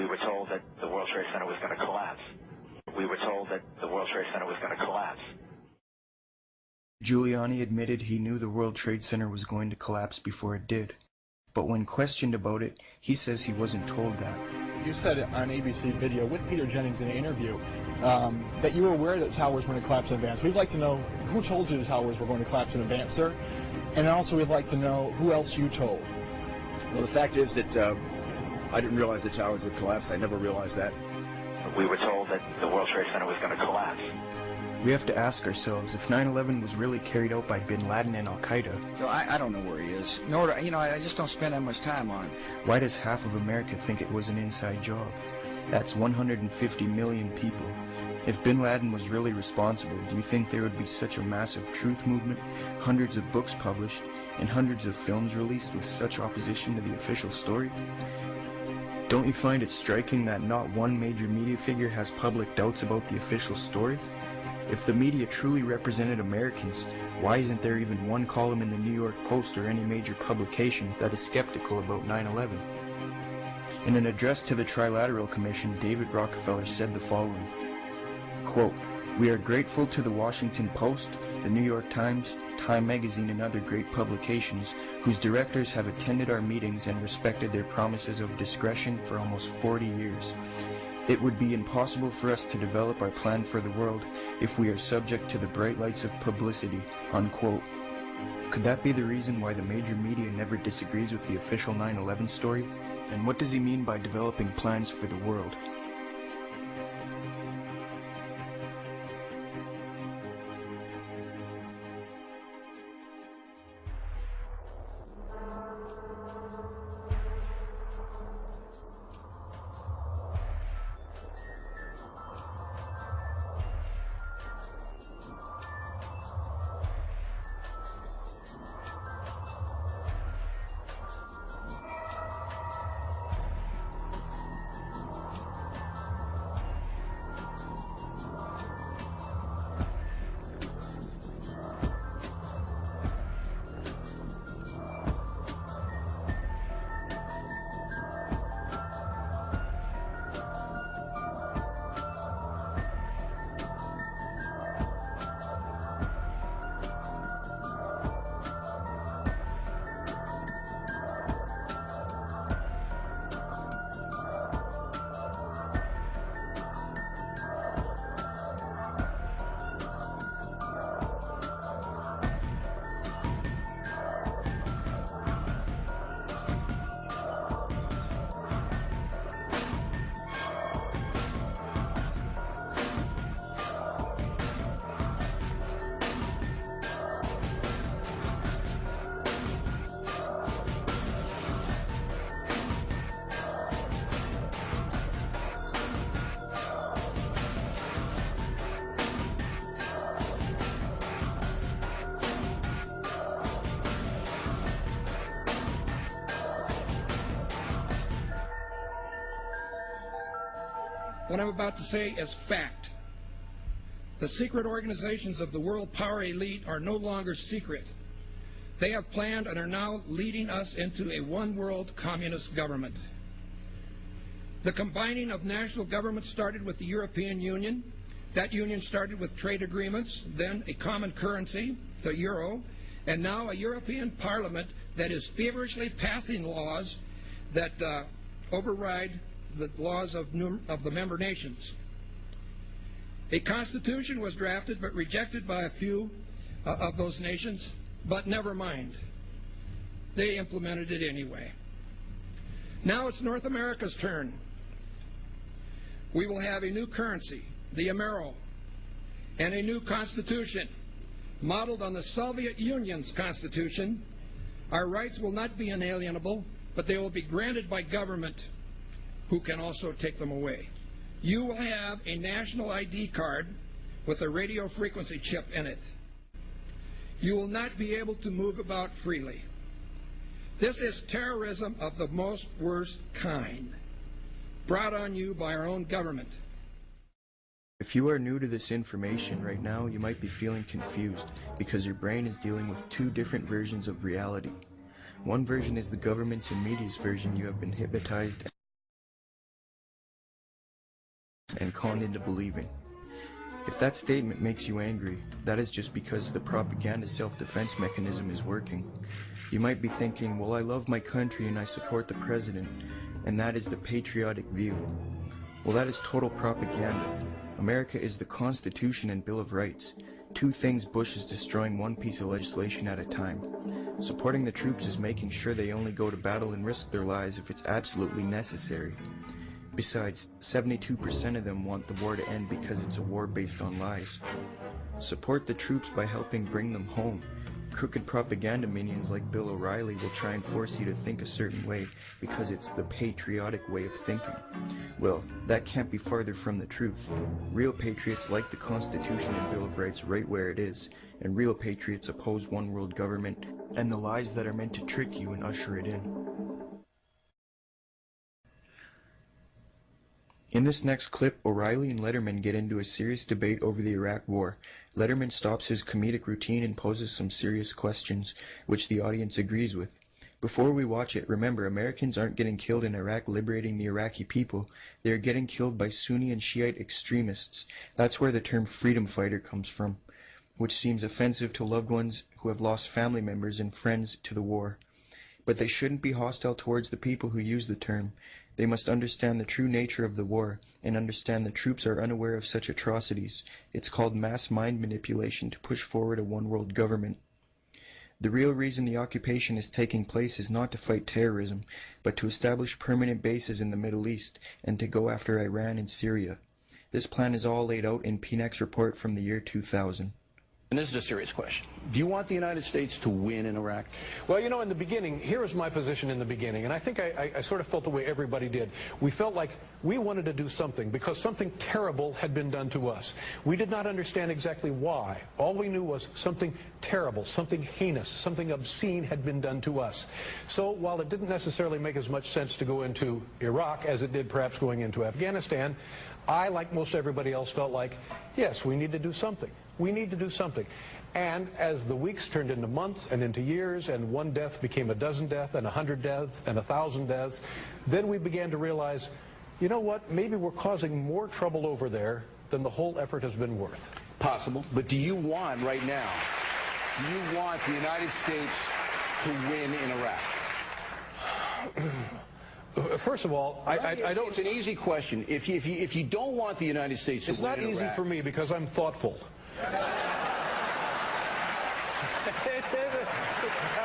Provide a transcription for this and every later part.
We were told that the World Trade Center was going to collapse. We were told that the World Trade Center was going to collapse. Giuliani admitted he knew the World Trade Center was going to collapse before it did. But when questioned about it, he says he wasn't told that. You said on ABC video with Peter Jennings in an interview that you were aware that the towers were going to collapse in advance. We'd like to know who told you the towers were going to collapse in advance, sir? And also we'd like to know who else you told. Well, the fact is that I didn't realize the towers would collapse. I never realized that. We were told that the World Trade Center was going to collapse. We have to ask ourselves if 9/11 was really carried out by bin Laden and Al-Qaeda. So I don't know where he is. Nor, I just don't spend that much time on it. Why does half of America think it was an inside job? That's 150 million people. If bin Laden was really responsible, do you think there would be such a massive truth movement, hundreds of books published, and hundreds of films released with such opposition to the official story? Don't you find it striking that not one major media figure has public doubts about the official story? If the media truly represented Americans, why isn't there even one column in the New York Post or any major publication that is skeptical about 9/11? In an address to the Trilateral Commission, David Rockefeller said the following, quote, "We are grateful to the Washington Post, the New York Times, Time Magazine, and other great publications whose directors have attended our meetings and respected their promises of discretion for almost 40 years. It would be impossible for us to develop our plan for the world if we are subject to the bright lights of publicity," unquote. Could that be the reason why the major media never disagrees with the official 9/11 story? And what does he mean by developing plans for the world? What I'm about to say is fact. The secret organizations of the world power elite are no longer secret. They have planned and are now leading us into a one-world communist government. The combining of national governments started with the European Union. That union started with trade agreements, then a common currency, the euro, and now a European Parliament that is feverishly passing laws that override the laws of the member nations. A constitution was drafted but rejected by a few of those nations, but never mind. They implemented it anyway. Now it's North America's turn. We will have a new currency, the Amero, and a new constitution modeled on the Soviet Union's constitution. Our rights will not be inalienable, but they will be granted by government, who can also take them away. You will have a national ID card with a radio frequency chip in it. You will not be able to move about freely. This is terrorism of the most worst kind, brought on you by our own government. If you are new to this information right now, you might be feeling confused because your brain is dealing with two different versions of reality. One version is the government's and media's version you have been hypnotized and conned into believing. If that statement makes you angry, that is just because the propaganda self-defense mechanism is working. You might be thinking, well, I love my country and I support the president, and that is the patriotic view. Well, that is total propaganda. America is the Constitution and Bill of Rights. Two things Bush is destroying one piece of legislation at a time. Supporting the troops is making sure they only go to battle and risk their lives if it's absolutely necessary. Besides, 72% of them want the war to end because it's a war based on lies. Support the troops by helping bring them home. Crooked propaganda minions like Bill O'Reilly will try and force you to think a certain way because it's the patriotic way of thinking. Well, that can't be farther from the truth. Real patriots like the Constitution and Bill of Rights right where it is, and real patriots oppose one world government and the lies that are meant to trick you and usher it in. In this next clip, O'Reilly and Letterman get into a serious debate over the Iraq War. Letterman stops his comedic routine and poses some serious questions, which the audience agrees with. Before we watch it, remember, Americans aren't getting killed in Iraq liberating the Iraqi people. They are getting killed by Sunni and Shiite extremists. That's where the term freedom fighter comes from, which seems offensive to loved ones who have lost family members and friends to the war. But they shouldn't be hostile towards the people who use the term. They must understand the true nature of the war and understand the troops are unaware of such atrocities. It's called mass mind manipulation to push forward a one-world government. The real reason the occupation is taking place is not to fight terrorism, but to establish permanent bases in the Middle East and to go after Iran and Syria. This plan is all laid out in PNEC's report from the year 2000. And this is a serious question. Do you want the United States to win in Iraq? Well, you know, in the beginning, here was my position in the beginning, and I think I sort of felt the way everybody did. We felt like we wanted to do something because something terrible had been done to us. We did not understand exactly why. All we knew was something terrible, something heinous, something obscene had been done to us. So while it didn't necessarily make as much sense to go into Iraq as it did perhaps going into Afghanistan, I, like most everybody else, felt like, yes, we need to do something. We need to do something. And as the weeks turned into months and into years, and one death became a dozen deaths, and 100 deaths, and 1,000 deaths, then we began to realize, you know what, maybe we're causing more trouble over there than the whole effort has been worth. Possible. But do you want, right now, do you want the United States to win in Iraq? First of all, I don't... It's an easy question. If you don't want the United States to win in Iraq... It's not easy for me because I'm thoughtful. How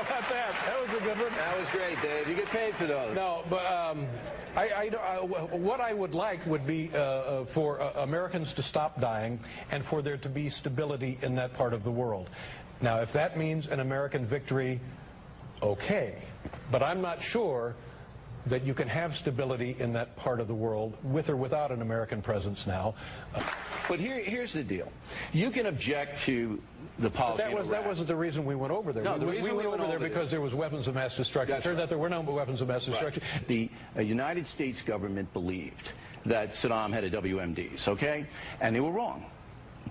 about that? That was a good one. That was great, Dave. You get paid for those. No, but what I would like would be for Americans to stop dying and for there to be stability in that part of the world. Now, if that means an American victory, okay. But I'm not sure that you can have stability in that part of the world with or without an American presence now. But here's the deal. You can object to the policy in Iraq. That wasn't the reason we went over there. No, we went over there because there was weapons of mass destruction. It turned out there were no weapons of mass destruction. Right. The United States government believed that Saddam had a WMDs, okay? And they were wrong.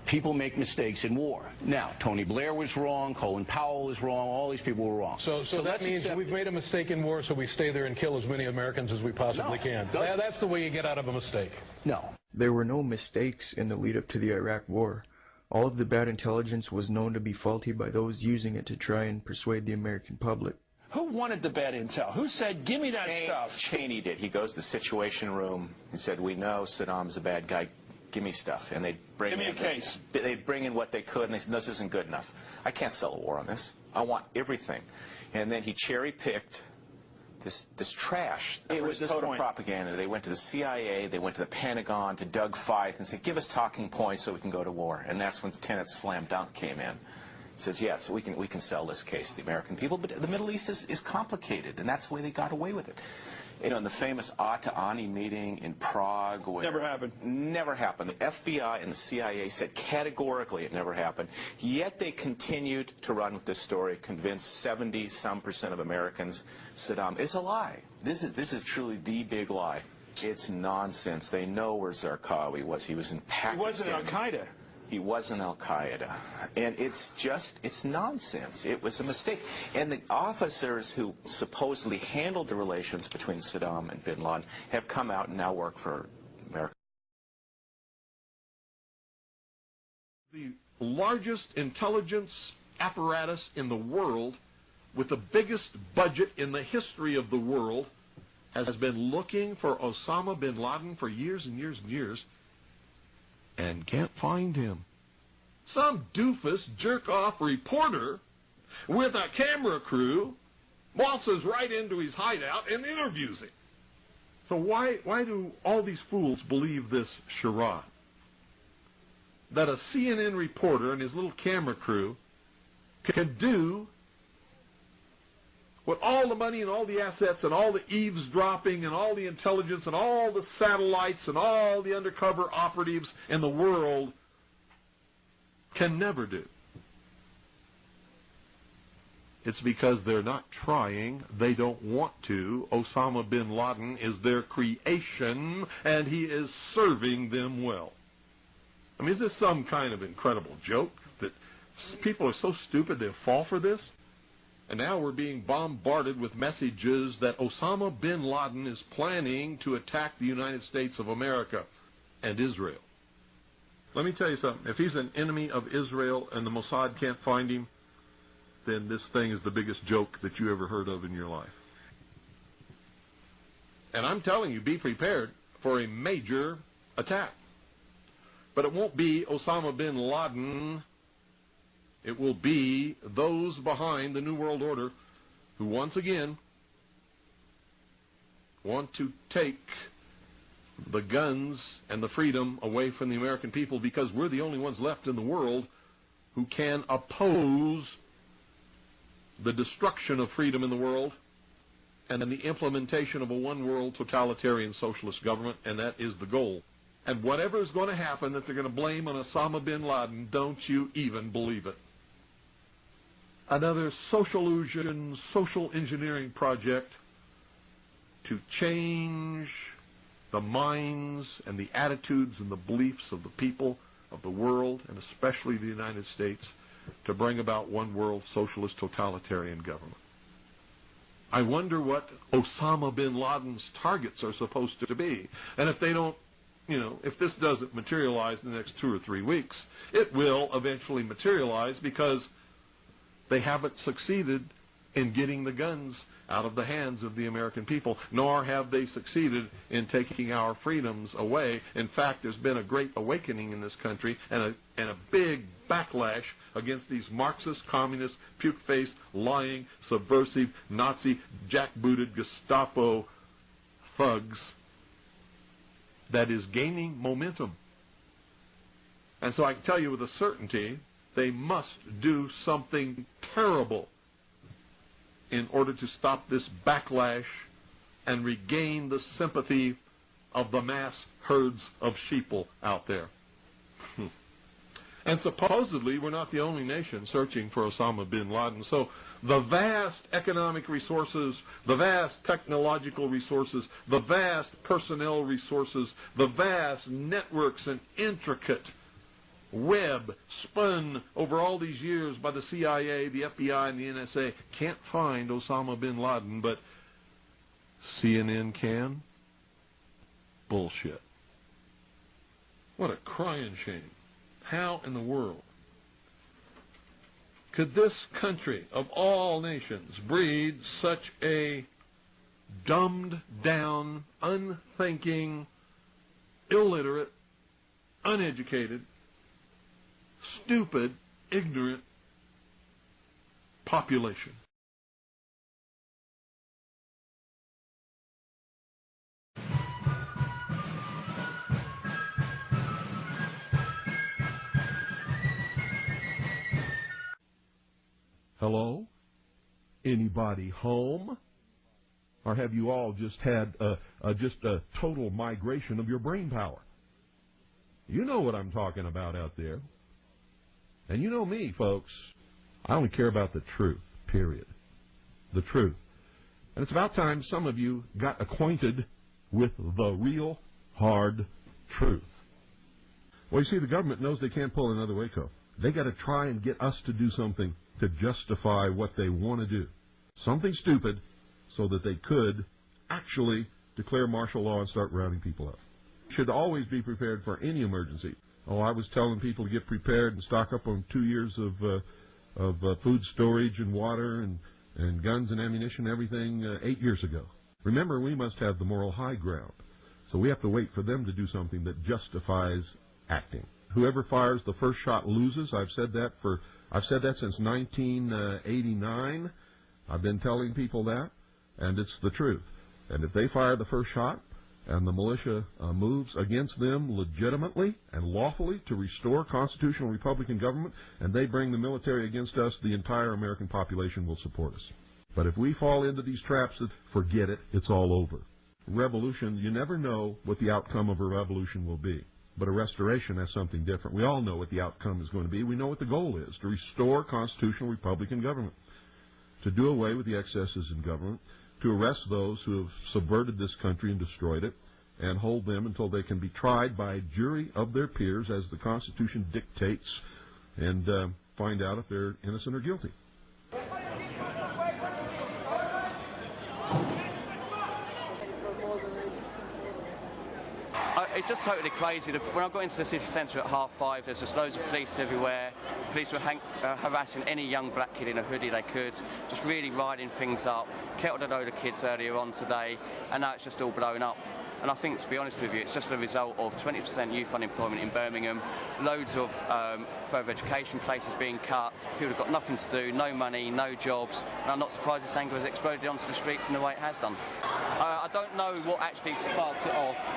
People make mistakes in war. Now, Tony Blair was wrong, Colin Powell was wrong, all these people were wrong. So that means we've made a mistake in war, so we stay there and kill as many Americans as we possibly can. That's the way you get out of a mistake. No. There were no mistakes in the lead-up to the Iraq War. All of the bad intelligence was known to be faulty by those using it to try and persuade the American public. Who wanted the bad intel? Who said, give me that stuff? Cheney did. He goes to the Situation Room and said, we know Saddam's a bad guy. Give me stuff. And they'd bring me a case. They'd bring in what they could, and they said, no, this isn't good enough. I can't sell a war on this. I want everything. And then he cherry-picked this trash. It was total propaganda. They went to the CIA, they went to the Pentagon, to Doug Feith, and said, give us talking points so we can go to war. And that's when Tenet's slam dunk came in. He says, yes, we can sell this case to the American people, but the Middle East is complicated, and that's the way they got away with it. You know, in the famous Assata meeting in Prague, where never happened. Never happened. The FBI and the CIA said categorically it never happened. Yet they continued to run with this story, convince 70-some% of Americans Saddam is a lie. This is truly the big lie. It's nonsense. They know where Zarqawi was. He was in Pakistan. He wasn't Al-Qaeda. He wasn't Al-Qaeda. And it's nonsense. It was a mistake. And the officers who supposedly handled the relations between Saddam and bin Laden have come out and now work for America. The largest intelligence apparatus in the world, with the biggest budget in the history of the world, has been looking for Osama bin Laden for years and years and years, and can't find him. Some doofus, jerk-off reporter with a camera crew waltzes right into his hideout and interviews him. So why do all these fools believe this charade? That a CNN reporter and his little camera crew can do what all the money and all the assets and all the eavesdropping and all the intelligence and all the satellites and all the undercover operatives in the world can never do. It's because they're not trying. They don't want to. Osama bin Laden is their creation, and he is serving them well. I mean, is this some kind of incredible joke that people are so stupid they fall for this? And now we're being bombarded with messages that Osama bin Laden is planning to attack the United States of America and Israel. Let me tell you something. If he's an enemy of Israel and the Mossad can't find him, then this thing is the biggest joke that you ever heard of in your life. And I'm telling you, be prepared for a major attack. But it won't be Osama bin Laden. It will be those behind the New World Order who once again want to take the guns and the freedom away from the American people, because we're the only ones left in the world who can oppose the destruction of freedom in the world and then the implementation of a one-world totalitarian socialist government, and that is the goal. And whatever is going to happen that they're going to blame on Osama bin Laden, don't you even believe it. Another social illusion, social engineering project to change the minds and the attitudes and the beliefs of the people of the world, and especially the United States, to bring about one world socialist totalitarian government. I wonder what Osama bin Laden's targets are supposed to be. And if they don't, if this doesn't materialize in the next 2 or 3 weeks, it will eventually materialize, because they haven't succeeded in getting the guns out of the hands of the American people, nor have they succeeded in taking our freedoms away. In fact, there's been a great awakening in this country and a big backlash against these Marxist, communist, puke-faced, lying, subversive, Nazi, jackbooted Gestapo thugs that is gaining momentum. And so I can tell you with a certainty, they must do something terrible in order to stop this backlash and regain the sympathy of the mass herds of sheeple out there. And supposedly we're not the only nation searching for Osama bin Laden. So the vast economic resources, the vast technological resources, the vast personnel resources, the vast networks and intricate web spun over all these years by the CIA, the FBI, and the NSA can't find Osama bin Laden, but CNN can? Bullshit. What a crying shame. How in the world could this country of all nations breed such a dumbed down, unthinking, illiterate, uneducated, stupid, ignorant population? Hello? Anybody home? Or have you all just had a total migration of your brain power? You know what I'm talking about out there. And you know me, folks. I only care about the truth, period. The truth. And it's about time some of you got acquainted with the real hard truth. Well, you see, the government knows they can't pull another Waco. They got to try and get us to do something to justify what they want to do. Something stupid so that they could actually declare martial law and start rounding people up. Should always be prepared for any emergency. Oh, I was telling people to get prepared and stock up on 2 years of food storage and water and guns and ammunition, everything 8 years ago. Remember, we must have the moral high ground. So we have to wait for them to do something that justifies acting. Whoever fires the first shot loses. I've said that since 1989. I've been telling people that, and it's the truth. And if they fire the first shot, and the militia moves against them legitimately and lawfully to restore constitutional Republican government, and they bring the military against us, the entire American population will support us. But if we fall into these traps, forget it, it's all over. Revolution, you never know what the outcome of a revolution will be. But a restoration, that's something different. We all know what the outcome is going to be. We know what the goal is, to restore constitutional Republican government, to do away with the excesses in government, to arrest those who have subverted this country and destroyed it, and hold them until they can be tried by a jury of their peers as the Constitution dictates, and find out if they're innocent or guilty. It's just totally crazy. When I got into the city centre at 5:30, there's just loads of police everywhere. Police were harassing any young black kid in a hoodie they could, just really riding things up. Kettled a load of kids earlier on today, and now it's just all blown up. And I think, to be honest with you, it's just a result of 20% youth unemployment in Birmingham, loads of further education places being cut, people have got nothing to do, no money, no jobs, and I'm not surprised this anger has exploded onto the streets in the way it has done. I don't know what actually sparked it off.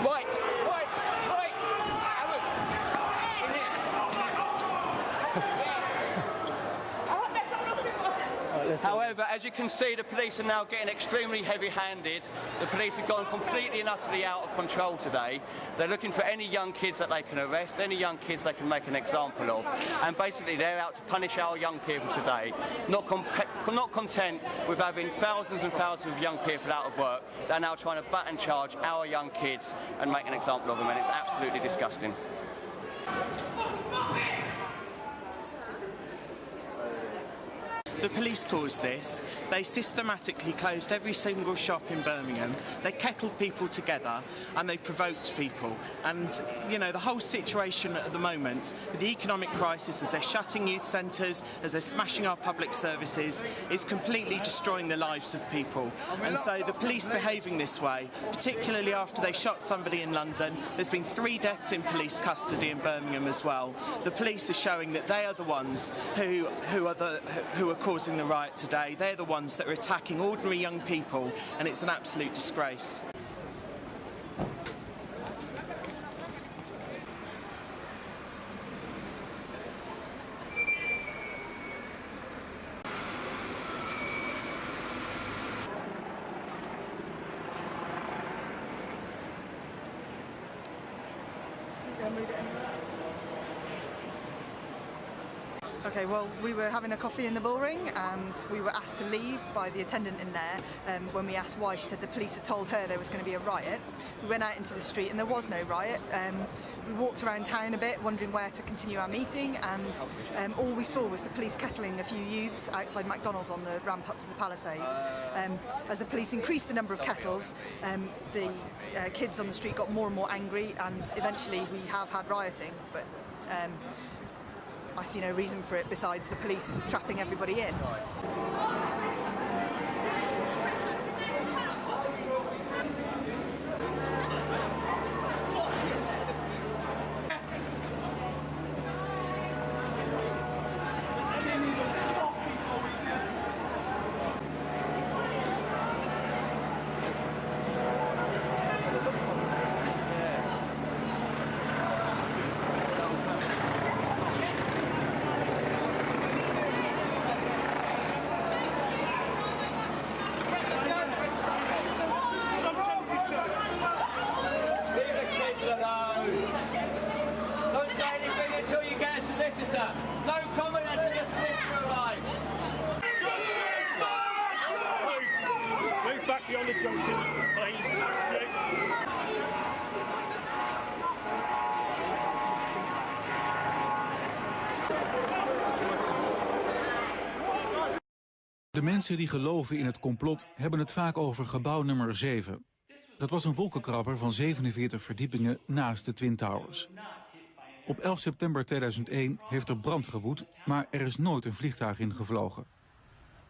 Right! In here. However, as you can see, the police are now getting extremely heavy-handed. The police have gone completely and utterly out of control today. They're looking for any young kids that they can arrest, any young kids they can make an example of, and basically they're out to punish our young people today. Not content with having thousands and thousands of young people out of work, they're now trying to bat and charge our young kids and make an example of them, and it's absolutely disgusting. The police caused this. They systematically closed every single shop in Birmingham. They kettled people together and they provoked people. And, you know, the whole situation at the moment, with the economic crisis, as they're shutting youth centres, as they're smashing our public services, is completely destroying the lives of people. And so the police behaving this way, particularly after they shot somebody in London, there's been 3 deaths in police custody in Birmingham as well. The police are showing that they are the ones who are causing the riot today. They're the ones that are attacking ordinary young people, and it's an absolute disgrace. Okay, well, we were having a coffee in the bullring and we were asked to leave by the attendant in there. When we asked why, she said the police had told her there was going to be a riot. We went out into the street and there was no riot. We walked around town a bit, wondering where to continue our meeting, and all we saw was the police kettling a few youths outside McDonald's on the ramp up to the Palisades. As the police increased the number of kettles, the kids on the street got more and more angry, and eventually we have had rioting, but I see no reason for it besides the police trapping everybody in. De mensen die geloven in het complot hebben het vaak over gebouw nummer 7. Dat was een wolkenkrabber van 47 verdiepingen naast de Twin Towers. Op 11 september 2001 heeft er brand gewoed, maar er is nooit een vliegtuig ingevlogen.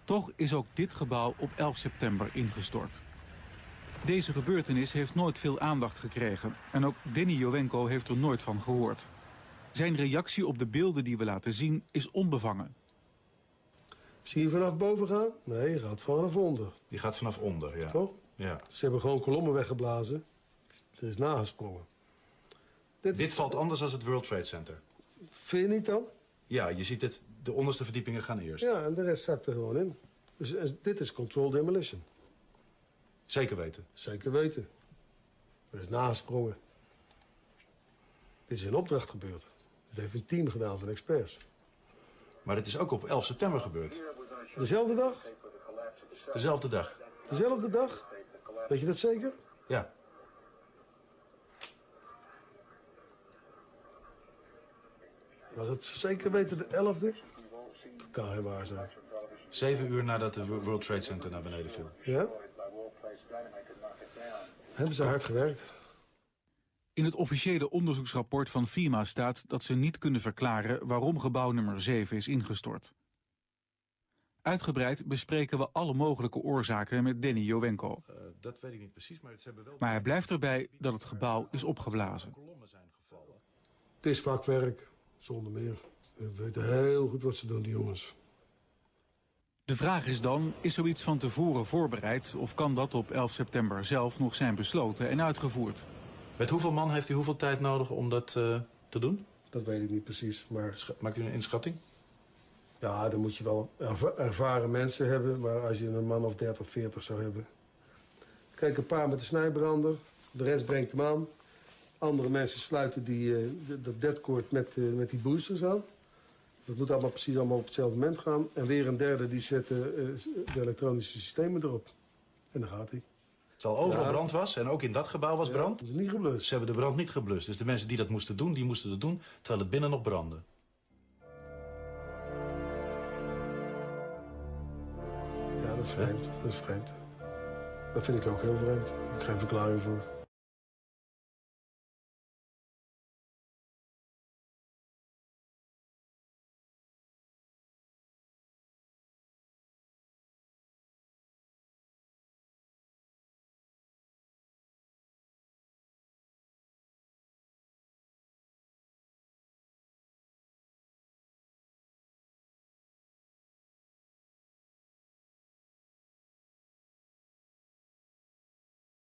Toch is ook dit gebouw op 11 september ingestort. Deze gebeurtenis heeft nooit veel aandacht gekregen en ook Denny Jowenko heeft er nooit van gehoord. Zijn reactie op de beelden die we laten zien is onbevangen. Zie je vanaf boven gaan? Nee, je gaat vanaf onder. Die gaat vanaf onder, ja. Toch? Ja. Ze hebben gewoon kolommen weggeblazen. Er is nagesprongen. Dit valt anders dan het World Trade Center. Vind je niet dan? Ja, je ziet het, de onderste verdiepingen gaan eerst. Ja, en de rest zakt er gewoon in. Dus dit is controlled demolition. Zeker weten? Zeker weten. Er is nagesprongen. Dit is in opdracht gebeurd. Dit heeft een team gedaan van experts. Maar dit is ook op 11 september gebeurd. Dezelfde dag? Dezelfde dag. Dezelfde dag? Weet je dat zeker? Ja. Was het zeker weten de 11e? Dat kan geen waar zijn. 7 uur nadat de World Trade Center naar beneden viel. Ja? Hebben ze hard gewerkt. In het officiële onderzoeksrapport van FEMA staat dat ze niet kunnen verklaren waarom gebouw nummer 7 is ingestort. Uitgebreid bespreken we alle mogelijke oorzaken met Denny Jowenko. Dat weet ik niet precies, maar ze hebben wel... Maar hij blijft erbij dat het gebouw is opgeblazen. Het is vakwerk, zonder meer. Ze weten heel goed wat ze doen, die jongens. De vraag is dan, is zoiets van tevoren voorbereid of kan dat op 11 september zelf nog zijn besloten en uitgevoerd? Met hoeveel man heeft u hoeveel tijd nodig om dat te doen? Dat weet ik niet precies, maar... Maakt u een inschatting? Ja, dan moet je wel ervaren mensen hebben, maar als je een man of 30, 40 zou hebben. Kijk, een paar met de snijbrander, de rest brengt hem aan. Andere mensen sluiten dat deadcord met die boosters aan. Dat moet allemaal precies allemaal op hetzelfde moment gaan. En weer een derde die zet de elektronische systemen erop. En dan gaat hij. Terwijl overal brand was en ook in dat gebouw was brand. Dat is niet geblust. Ze hebben de brand niet geblust. Dus de mensen die dat moesten doen, die moesten het doen terwijl het binnen nog brandde. Ja, dat is vreemd. Dat is vreemd. Dat vind ik ook heel vreemd. Daar heb ik geen verklaring voor.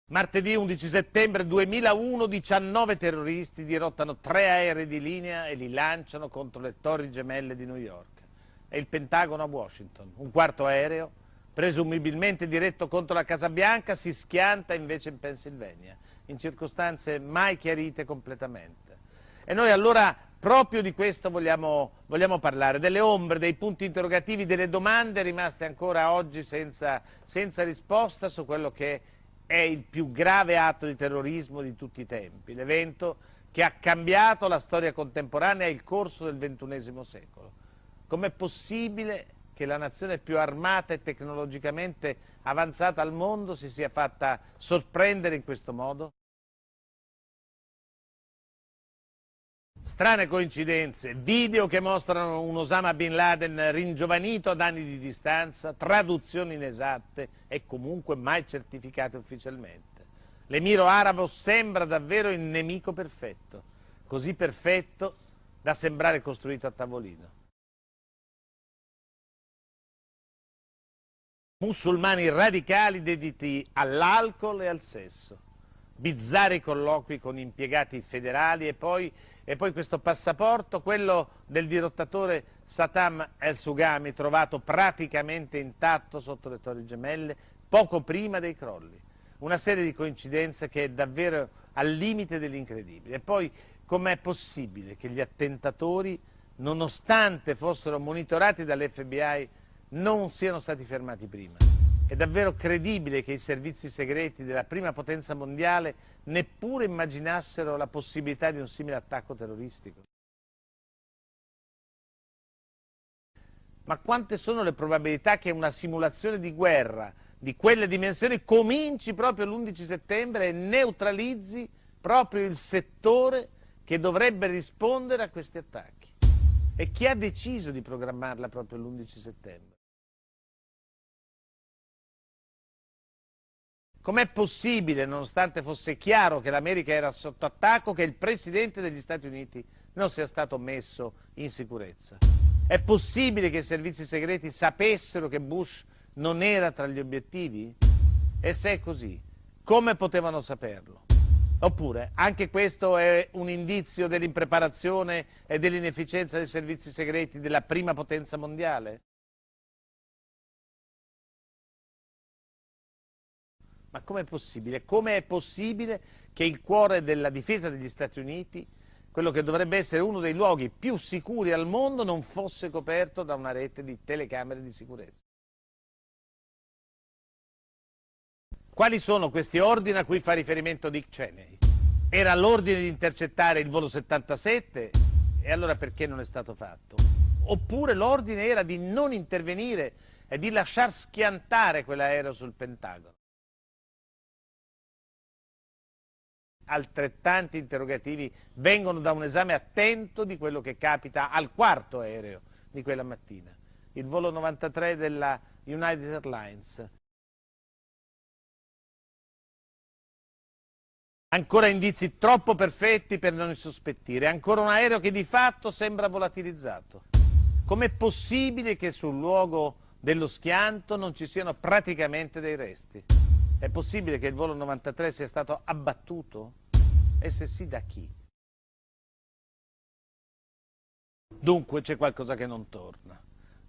Martedì 11 settembre 2001, 19 terroristi dirottano 3 aerei di linea e li lanciano contro le torri gemelle di New York. È il Pentagono a Washington. Un quarto aereo, presumibilmente diretto contro la Casa Bianca, si schianta invece in Pennsylvania, in circostanze mai chiarite completamente. E noi allora proprio di questo vogliamo parlare, delle ombre, dei punti interrogativi, delle domande rimaste ancora oggi senza risposta su quello che è il più grave atto di terrorismo di tutti i tempi, l'evento che ha cambiato la storia contemporanea e il corso del XXI secolo. Com'è possibile che la nazione più armata e tecnologicamente avanzata al mondo si sia fatta sorprendere in questo modo? Strane coincidenze, video che mostrano un Osama Bin Laden ringiovanito ad anni di distanza, traduzioni inesatte e comunque mai certificate ufficialmente. L'Emiro arabo sembra davvero il nemico perfetto, così perfetto da sembrare costruito a tavolino. Musulmani radicali dediti all'alcol e al sesso, bizzarri colloqui con impiegati federali e poi questo passaporto, quello del dirottatore Saddam el-Sugami, trovato praticamente intatto sotto le Torri Gemelle poco prima dei crolli. Una serie di coincidenze che è davvero al limite dell'incredibile. E poi com'è possibile che gli attentatori, nonostante fossero monitorati dall'FBI, non siano stati fermati prima? È davvero credibile che i servizi segreti della prima potenza mondiale neppure immaginassero la possibilità di un simile attacco terroristico? Ma quante sono le probabilità che una simulazione di guerra di quelle dimensioni cominci proprio l'11 settembre e neutralizzi proprio il settore che dovrebbe rispondere a questi attacchi. E chi ha deciso di programmarla proprio l'11 settembre? Com'è possibile, nonostante fosse chiaro che l'America era sotto attacco, che il Presidente degli Stati Uniti non sia stato messo in sicurezza? È possibile che i servizi segreti sapessero che Bush non era tra gli obiettivi? E se è così, come potevano saperlo? Oppure, anche questo è un indizio dell'impreparazione e dell'inefficienza dei servizi segreti della prima potenza mondiale? Ma com'è possibile? Come è possibile che il cuore della difesa degli Stati Uniti, quello che dovrebbe essere uno dei luoghi più sicuri al mondo, non fosse coperto da una rete di telecamere di sicurezza? Quali sono questi ordini a cui fa riferimento Dick Cheney? Era l'ordine di intercettare il volo 77? E allora perché non è stato fatto? Oppure l'ordine era di non intervenire e di lasciar schiantare quell'aereo sul Pentagono? Altrettanti interrogativi vengono da un esame attento di quello che capita al quarto aereo di quella mattina, il volo 93 della United Airlines. Ancora indizi troppo perfetti per non insospettire, ancora un aereo che di fatto sembra volatilizzato. Com'è possibile che sul luogo dello schianto non ci siano praticamente dei resti? È possibile che il volo 93 sia stato abbattuto? E se sì, da chi? Dunque c'è qualcosa che non torna.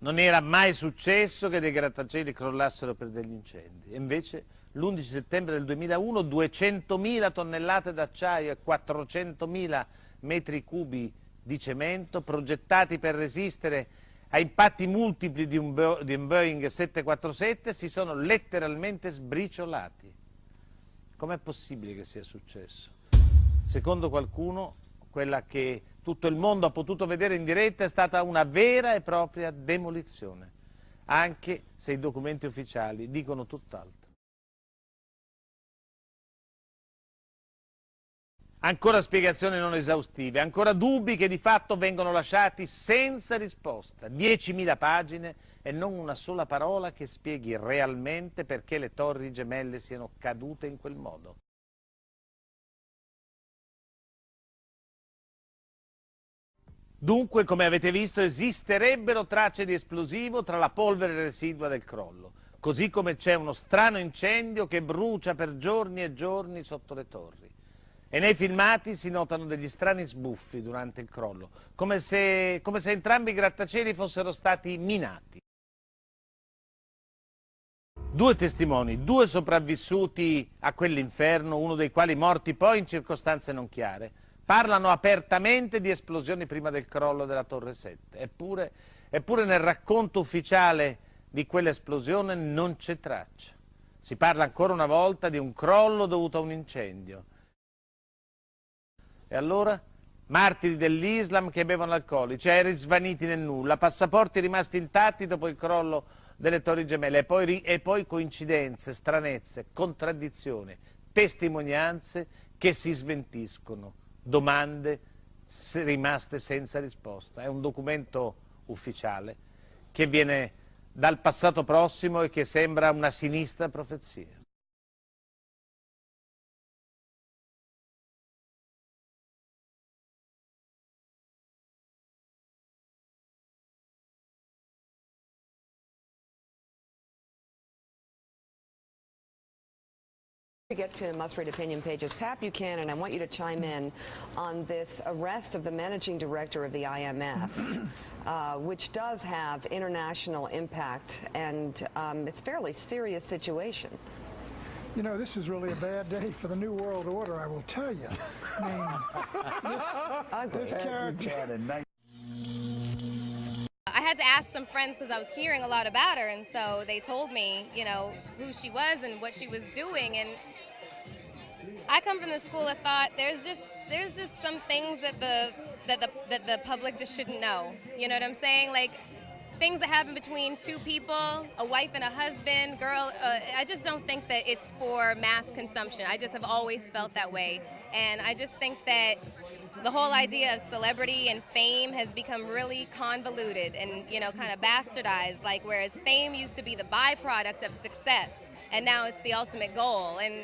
Non era mai successo che dei grattacieli crollassero per degli incendi. E invece l'11 settembre del 2001 200.000 tonnellate d'acciaio e 400.000 metri cubi di cemento progettati per resistere a impatti multipli di un Boeing 747 si sono letteralmente sbriciolati. Com'è possibile che sia successo? Secondo qualcuno, quella che tutto il mondo ha potuto vedere in diretta è stata una vera e propria demolizione, anche se i documenti ufficiali dicono tutt'altro. Ancora spiegazioni non esaustive, ancora dubbi che di fatto vengono lasciati senza risposta. 10.000 pagine e non una sola parola che spieghi realmente perché le torri gemelle siano cadute in quel modo. Dunque, come avete visto, esisterebbero tracce di esplosivo tra la polvere residua del crollo, così come c'è uno strano incendio che brucia per giorni e giorni sotto le torri. E nei filmati si notano degli strani sbuffi durante il crollo, come se entrambi i grattacieli fossero stati minati. Due testimoni, due sopravvissuti a quell'inferno, uno dei quali morti poi in circostanze non chiare, parlano apertamente di esplosioni prima del crollo della Torre 7. Eppure nel racconto ufficiale di quell'esplosione non c'è traccia. Si parla ancora una volta di un crollo dovuto a un incendio. E allora? Martiri dell'Islam che bevono alcolici, aerei svaniti nel nulla, passaporti rimasti intatti dopo il crollo delle Torri Gemelle e poi coincidenze, stranezze, contraddizioni, testimonianze che si smentiscono, domande rimaste senza risposta. È un documento ufficiale che viene dal passato prossimo e che sembra una sinistra profezia. We get to must-read opinion pages. Pat Buchanan, I want you to chime in on this arrest of the managing director of the IMF, which does have international impact, and it's a fairly serious situation. You know, this is really a bad day for the New World Order, I will tell you. I mean, this character... I had to ask some friends because I was hearing a lot about her, and so they told me, you know, who she was and what she was doing. And I come from the school that thought there's just some things that the public just shouldn't know. You know what I'm saying? Like, things that happen between two people, a wife and a husband, girl, I just don't think that it's for mass consumption. I just have always felt that way. And I just think that the whole idea of celebrity and fame has become really convoluted and, you know, kind of bastardized, like whereas fame used to be the byproduct of success, and now it's the ultimate goal. And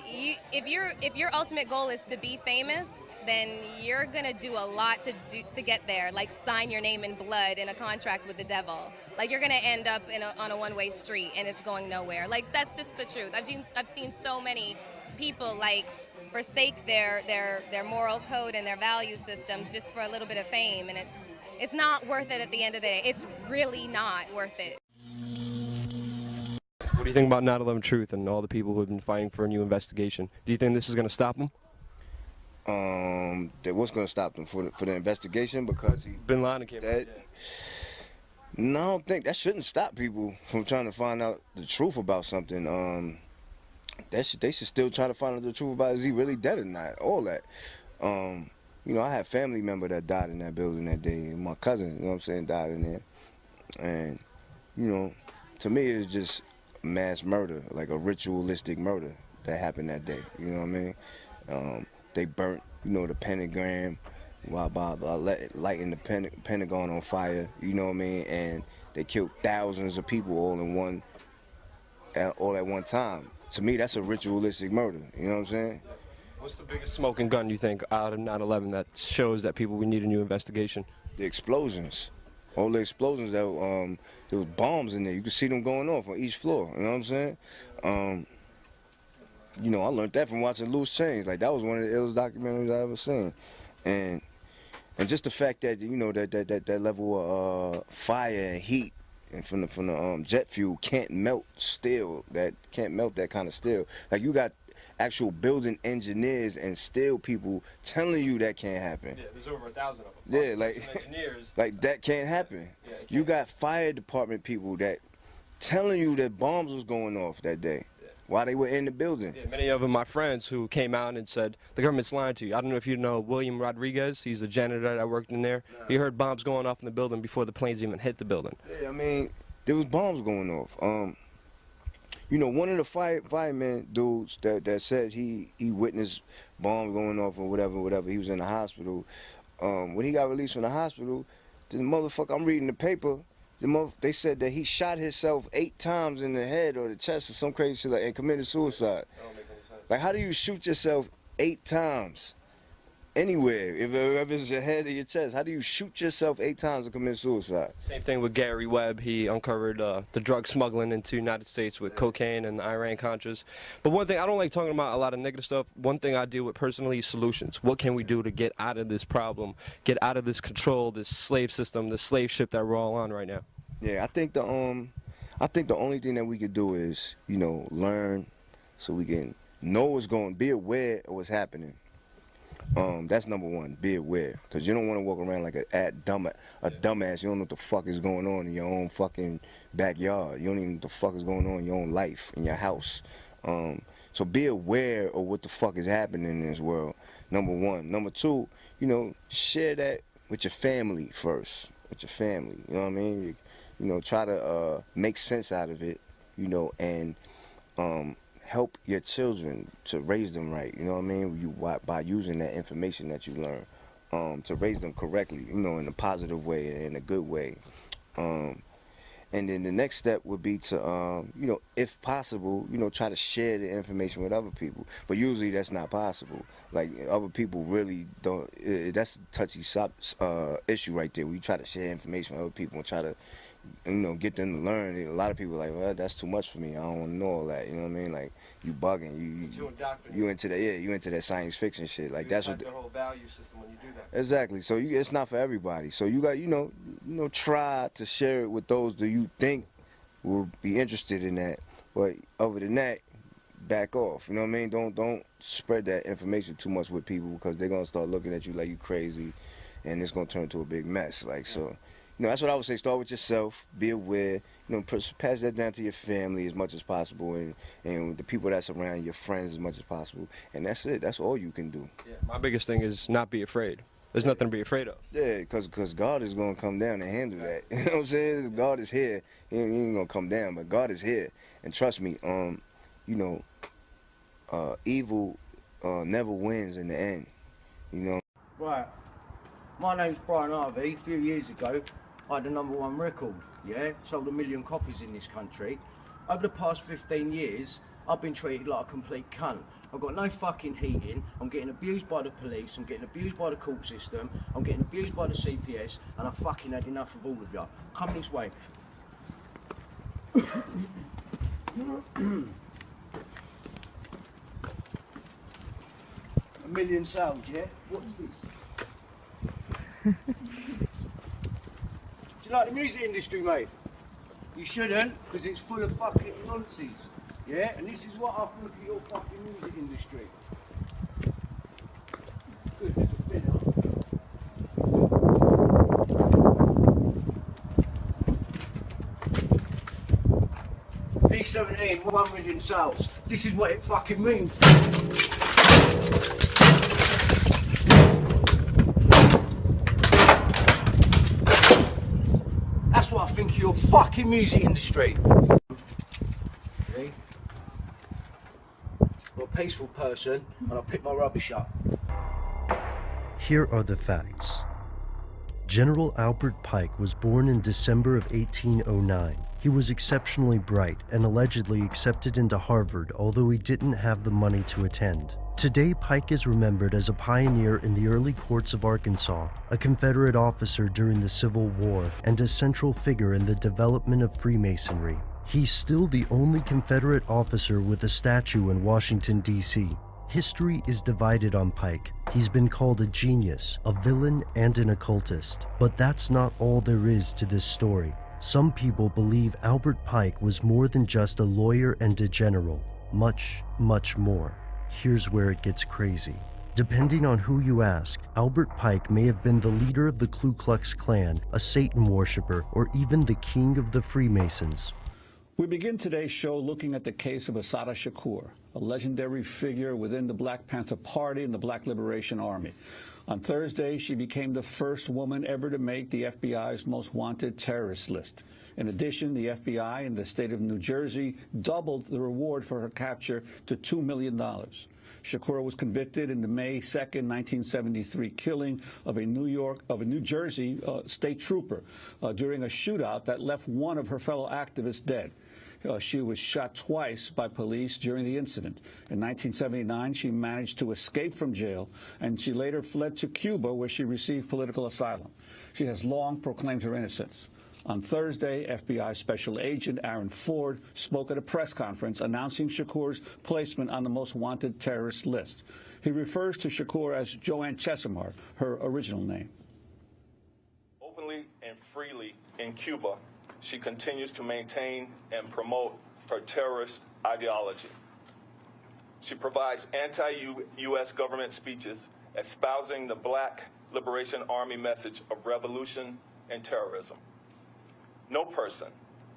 if your ultimate goal is to be famous, then you're gonna do a lot to get there, like sign your name in blood in a contract with the devil. Like you're gonna end up on a one-way street and it's going nowhere. Like that's just the truth. I've seen so many people like forsake their moral code and their value systems just for a little bit of fame, and it's not worth it at the end of the day. It's really not worth it. What do you think about 9/11 Truth and all the people who have been fighting for a new investigation? Do you think this is going to stop them? That was going to stop them for the investigation because Bin Laden came out. No, I don't think that shouldn't stop people from trying to find out the truth about something. They should still try to find out the truth about is he really dead or not, all that. You know, I had a family member that died in that building that day, and my cousin, you know what I'm saying, died in there. And, you know, to me it's just mass murder, like a ritualistic murder that happened that day, you know what I mean? They burnt, you know, the pentagram while lighting the Pentagon on fire, you know what I mean? And they killed thousands of people all at one time. To me, that's a ritualistic murder, you know what I'm saying? What's the biggest smoking gun you think out of 9/11 that shows that we need a new investigation? The explosions. All the explosions that there was bombs in there. You could see them going off on each floor, you know what I'm saying? You know, I learned that from watching Loose Change. Like, that was one of the illest documentaries I ever seen. And just the fact that, you know, that level of fire and heat and from the jet fuel can't melt steel. That can't melt that kind of steel. Like, you got actual building engineers and steel people telling you that can't happen. Yeah, there's over 1,000 of them. Yeah, like that can't happen. Yeah, you got fire department people that telling you that bombs was going off that day. While they were in the building. Yeah, many of them my friends who came out and said, the government's lying to you. I don't know if you know William Rodriguez. He's a janitor that worked in there. He heard bombs going off in the building before the planes even hit the building. Yeah, I mean, there was bombs going off. You know, one of the fireman dudes that said he witnessed bombs going off or whatever, he was in the hospital. When he got released from the hospital, the motherfucker, I'm reading the paper, they said that he shot himself 8 times in the head or the chest or some crazy shit like, and committed suicide. That don't make any sense. Like, how do you shoot yourself 8 times anywhere? If it's your head or your chest, how do you shoot yourself 8 times and commit suicide? Same thing with Gary Webb. He uncovered the drug smuggling into the United States with cocaine and Iran-Contras. But one thing, I don't like talking about a lot of negative stuff. One thing I deal with personally is solutions. What can we do to get out of this problem, get out of this control, this slave system, this slave ship that we're all on right now? Yeah, I think the only thing that we could do is, you know, learn so we can know what's going, be aware of what's happening. That's number one, be aware, because you don't want to walk around like a dumbass. You don't know what the fuck is going on in your own fucking backyard. You don't even know what the fuck is going on in your own life, in your house. So be aware of what the fuck is happening in this world, number one. Number two, you know, share that with your family first, with your family, you know what I mean? You know, try to make sense out of it, you know, and help your children to raise them right, you know what I mean? By using that information that you learn, to raise them correctly, you know, in a positive way and in a good way. And then the next step would be to, you know, if possible, you know, try to share the information with other people. But usually that's not possible. Like, other people really don't, that's a touchy issue right there, where you try to share information with other people and try to, you know, get them to learn. A lot of people are like, well, that's too much for me. I don't want to know all that. You know what I mean? Like, you bugging. You into that? Yeah, you into that science fiction shit. Like, that's what. The whole value system when you do that. Exactly. So it's not for everybody. So you got, you know, try to share it with those that you think will be interested in that. But other than that, back off. You know what I mean? Don't spread that information too much with people, because they're gonna start looking at you like you crazy, and it's gonna turn into a big mess. Like, so. You know, that's what I would say. Start with yourself. Be aware. You know, pass that down to your family as much as possible, and the people that's around, your friends, as much as possible. And that's it. That's all you can do. Yeah. My biggest thing is not be afraid. there's nothing to be afraid of. Yeah, because God is going to come down and handle that. You know what I'm saying? God is here. He ain't going to come down, but God is here. And trust me, you know, evil never wins in the end, you know. Right, my name's Brian Harvey. A few years ago, I had the #1 record, yeah? Sold 1 million copies in this country. Over the past 15 years, I've been treated like a complete cunt. I've got no fucking heating, I'm getting abused by the police, I'm getting abused by the court system, I'm getting abused by the CPS, and I've fucking had enough of all of you. Come this way. A million sales, yeah? What's this? Do you like the music industry, mate? You shouldn't, because it's full of fucking nonsense. Yeah? And this is what I think of your fucking music industry. Good, there's a bit on. D17, 1 million sales. This is what it fucking means. That's what I think of your fucking music industry. Okay? I'm a peaceful person and I pick my rubbish up. Here are the facts. General Albert Pike was born in December of 1809. He was exceptionally bright and allegedly accepted into Harvard, although he didn't have the money to attend. Today, Pike is remembered as a pioneer in the early courts of Arkansas, a Confederate officer during the Civil War, and a central figure in the development of Freemasonry. He's still the only Confederate officer with a statue in Washington, D.C. History is divided on Pike. He's been called a genius, a villain, and an occultist. But that's not all there is to this story. Some people believe Albert Pike was more than just a lawyer and a general. Much, much more. Here's where it gets crazy. Depending on who you ask, Albert Pike may have been the leader of the Ku Klux Klan, a Satan worshipper, or even the king of the Freemasons. We begin today's show looking at the case of Assata Shakur, a legendary figure within the Black Panther Party and the Black Liberation Army. On Thursday, she became the first woman ever to make the FBI's most wanted terrorist list. In addition, the FBI in the state of New Jersey doubled the reward for her capture to $2 million. Shakur was convicted in the May 2nd, 1973 killing of a New Jersey state trooper during a shootout that left one of her fellow activists dead. She was shot twice by police during the incident. In 1979, she managed to escape from jail, and she later fled to Cuba, where she received political asylum. She has long proclaimed her innocence. On Thursday, FBI Special Agent Aaron Ford spoke at a press conference announcing Shakur's placement on the most wanted terrorist list. He refers to Shakur as Joanne Chesimard, her original name. Openly and freely in Cuba, she continues to maintain and promote her terrorist ideology. She provides anti-U.S. government speeches espousing the Black Liberation Army message of revolution and terrorism. No person,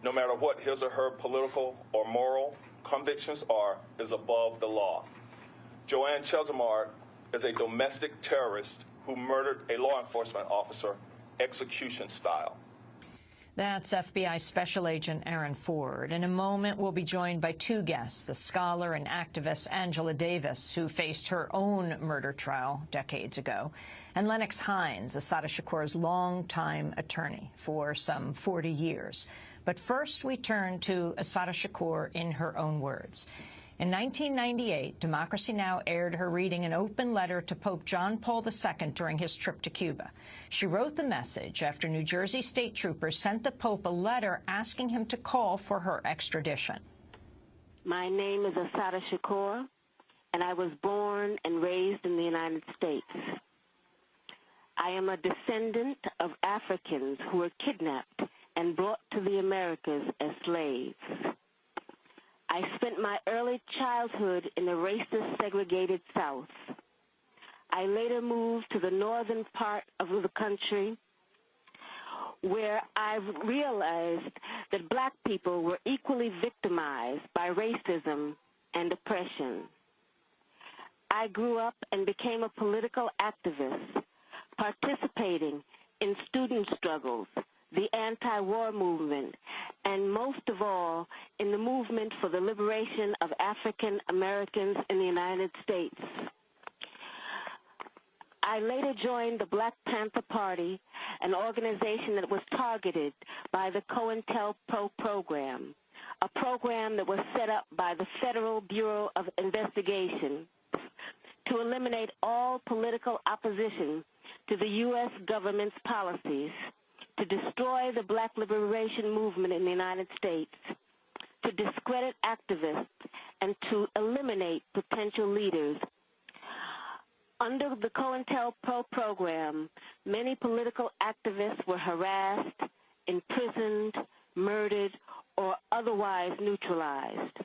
no matter what his or her political or moral convictions are, is above the law. Joanne Chesimard is a domestic terrorist who murdered a law enforcement officer, execution style. That's FBI Special Agent Aaron Ford. In a moment, we'll be joined by two guests, the scholar and activist Angela Davis, who faced her own murder trial decades ago, and Lennox Hines, Assata Shakur's longtime attorney for some 40 years. But first, we turn to Assata Shakur in her own words. In 1998, Democracy Now! Aired her reading an open letter to Pope John Paul II during his trip to Cuba. She wrote the message after New Jersey state troopers sent the Pope a letter asking him to call for her extradition. My name is Assata Shakur, and I was born and raised in the United States. I am a descendant of Africans who were kidnapped and brought to the Americas as slaves. I spent my early childhood in the racist, segregated South. I later moved to the northern part of the country, where I realized that black people were equally victimized by racism and oppression. I grew up and became a political activist, participating in student struggles, the anti-war movement, and most of all, in the movement for the liberation of African Americans in the United States. I later joined the Black Panther Party, an organization that was targeted by the COINTELPRO program, a program that was set up by the Federal Bureau of Investigation to eliminate all political opposition to the U.S. government's policies, to destroy the Black liberation movement in the United States, to discredit activists, and to eliminate potential leaders. Under the COINTELPRO program, many political activists were harassed, imprisoned, murdered, or otherwise neutralized.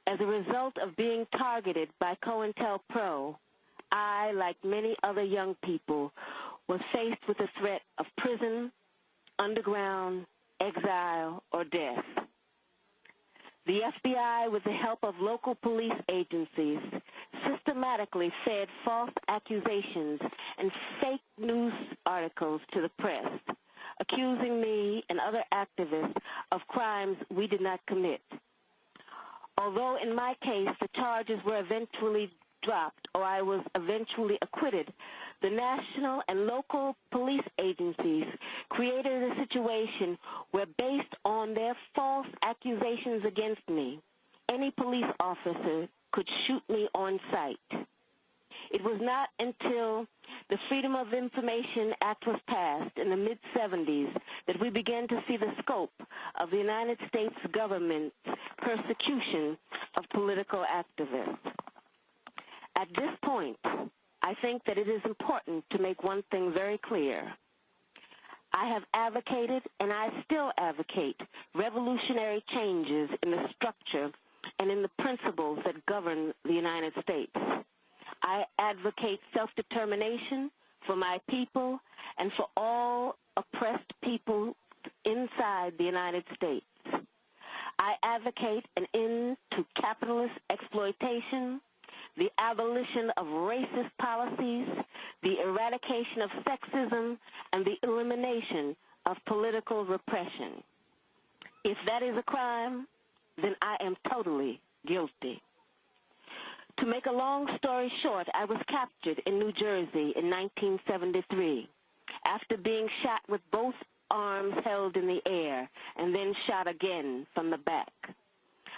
As a result of being targeted by COINTELPRO, I, like many other young people, was faced with the threat of prison, underground, exile, or death. The FBI, with the help of local police agencies, systematically fed false accusations and fake news articles to the press, accusing me and other activists of crimes we did not commit. Although in my case the charges were eventually dropped or I was eventually acquitted, the national and local police agencies created a situation where, based on their false accusations against me, any police officer could shoot me on sight. It was not until the Freedom of Information Act was passed in the mid-'70s that we began to see the scope of the United States government's persecution of political activists. At this point, I think that it is important to make one thing very clear. I have advocated, and I still advocate, revolutionary changes in the structure and in the principles that govern the United States. I advocate self-determination for my people and for all oppressed people inside the United States. I advocate an end to capitalist exploitation, the abolition of racist policies, the eradication of sexism, and the elimination of political repression. If that is a crime, then I am totally guilty. To make a long story short, I was captured in New Jersey in 1973 after being shot with both arms held in the air and then shot again from the back.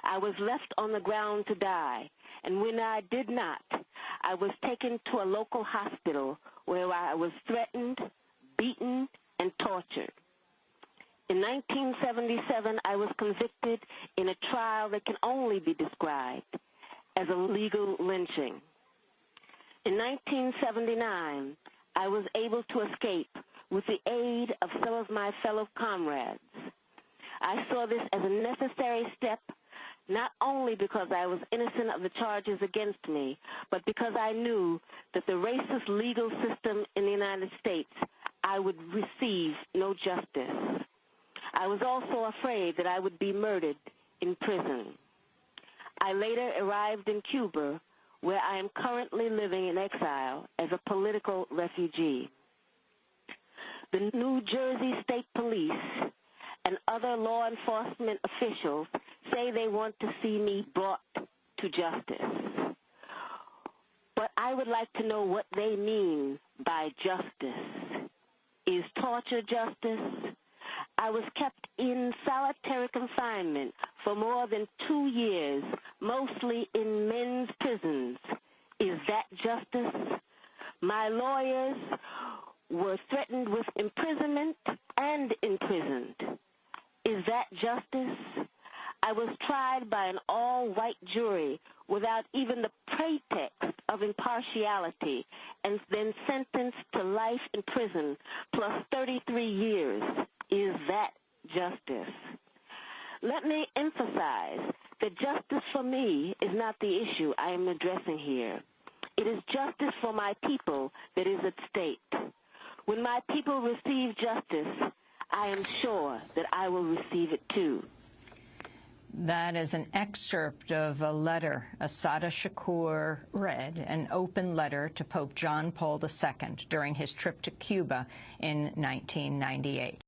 I was left on the ground to die, and when I did not, I was taken to a local hospital where I was threatened, beaten, and tortured. In 1977, I was convicted in a trial that can only be described as a legal lynching. In 1979, I was able to escape with the aid of some of my fellow comrades. I saw this as a necessary step, not only because I was innocent of the charges against me, but because I knew that the racist legal system in the United States, I would receive no justice. I was also afraid that I would be murdered in prison. I later arrived in Cuba, where I am currently living in exile as a political refugee. The New Jersey State Police and other law enforcement officials say they want to see me brought to justice. But I would like to know what they mean by justice. Is torture justice? I was kept in solitary confinement for more than 2 years, mostly in men's prisons. Is that justice? My lawyers were threatened with imprisonment and imprisoned. Is that justice? I was tried by an all-white jury without even the pretext of impartiality and then sentenced to life in prison plus 33 years. Is that justice? Let me emphasize that justice for me is not the issue I am addressing here. It is justice for my people that is at stake. When my people receive justice, I am sure that I will receive it too. That is an excerpt of a letter Assata Shakur read, an open letter to Pope John Paul II during his trip to Cuba in 1998.